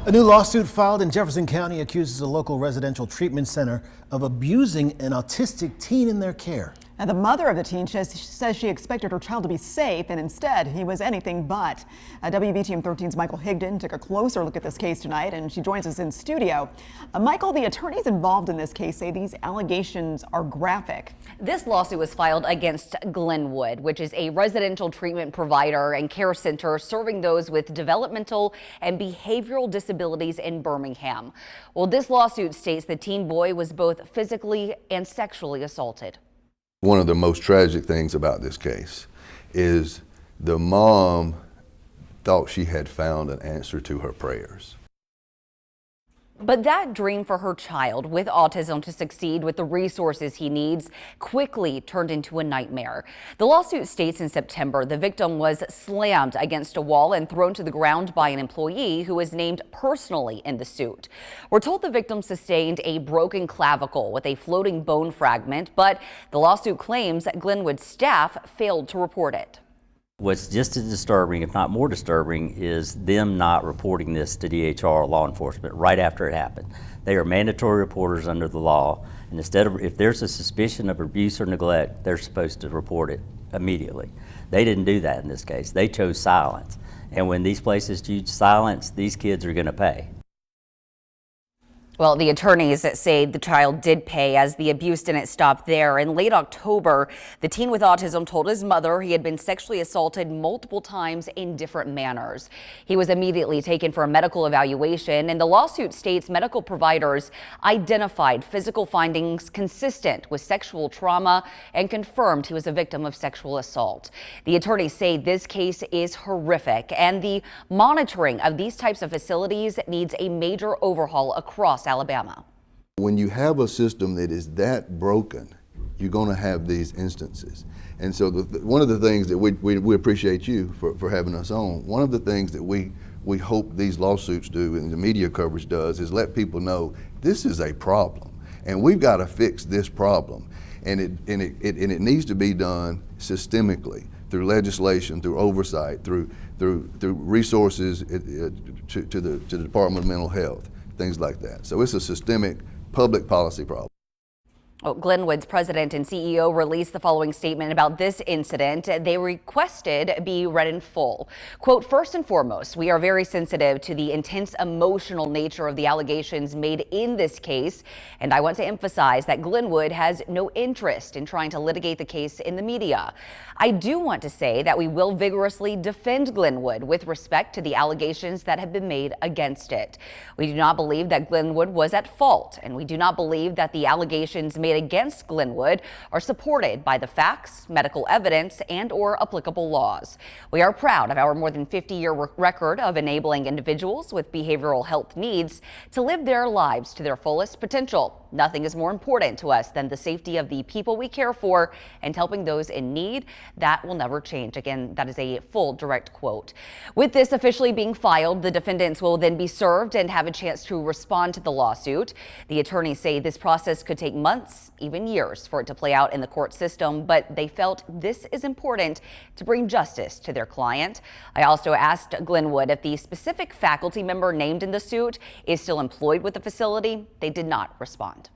A new lawsuit filed in Jefferson County accuses a local residential treatment center of abusing an autistic teen in their care. And the mother of the teen says she expected her child to be safe, and instead he was anything but. WBTM 13's Michael Higdon took a closer look at this case tonight, and she joins us in studio. Michael, the attorneys involved in this case say these allegations are graphic. This lawsuit was filed against Glenwood, which is a residential treatment provider and care center serving those with developmental and behavioral disabilities in Birmingham. Well, this lawsuit states the teen boy was both physically and sexually assaulted. One of the most tragic things about this case is the mom thought she had found an answer to her prayers. But that dream for her child with autism to succeed with the resources he needs quickly turned into a nightmare. The lawsuit states in September the victim was slammed against a wall and thrown to the ground by an employee who was named personally in the suit. We're told the victim sustained a broken clavicle with a floating bone fragment, but the lawsuit claims that Glenwood staff failed to report it. What's just as disturbing, if not more disturbing, is them not reporting this to DHR or law enforcement right after it happened. They are mandatory reporters under the law, and instead of, if there's a suspicion of abuse or neglect, they're supposed to report it immediately. They didn't do that in this case. They chose silence. And when these places choose silence, these kids are going to pay. Well, the attorneys say the child did pay, as the abuse didn't stop there. In late October, the teen with autism told his mother he had been sexually assaulted multiple times in different manners. He was immediately taken for a medical evaluation, and the lawsuit states medical providers identified physical findings consistent with sexual trauma and confirmed he was a victim of sexual assault. The attorneys say this case is horrific, and the monitoring of these types of facilities needs a major overhaul across Alabama. When you have a system that is that broken, you're going to have these instances. And so one of the things that we appreciate you for having us on, one of the things that we hope these lawsuits do and the media coverage does is let people know this is a problem and we've got to fix this problem. And it needs to be done systemically through legislation, through oversight, through resources to the Department of Mental Health. Things like that. So it's a systemic public policy problem. Well, Glenwood's president and CEO released the following statement about this incident. They requested be read in full. Quote, "First and foremost, we are very sensitive to the intense emotional nature of the allegations made in this case. And I want to emphasize that Glenwood has no interest in trying to litigate the case in the media. I do want to say that we will vigorously defend Glenwood with respect to the allegations that have been made against it. We do not believe that Glenwood was at fault, and we do not believe that the allegations made against Glenwood are supported by the facts, medical evidence, and/or applicable laws. We are proud of our more than 50-year record of enabling individuals with behavioral health needs to live their lives to their fullest potential. Nothing is more important to us than the safety of the people we care for and helping those in need. That will never change." Again, that is a full direct quote. With this officially being filed, the defendants will then be served and have a chance to respond to the lawsuit. The attorneys say this process could take months, even years, for it to play out in the court system, but they felt this is important to bring justice to their client. I also asked Glenwood if the specific faculty member named in the suit is still employed with the facility. They did not respond.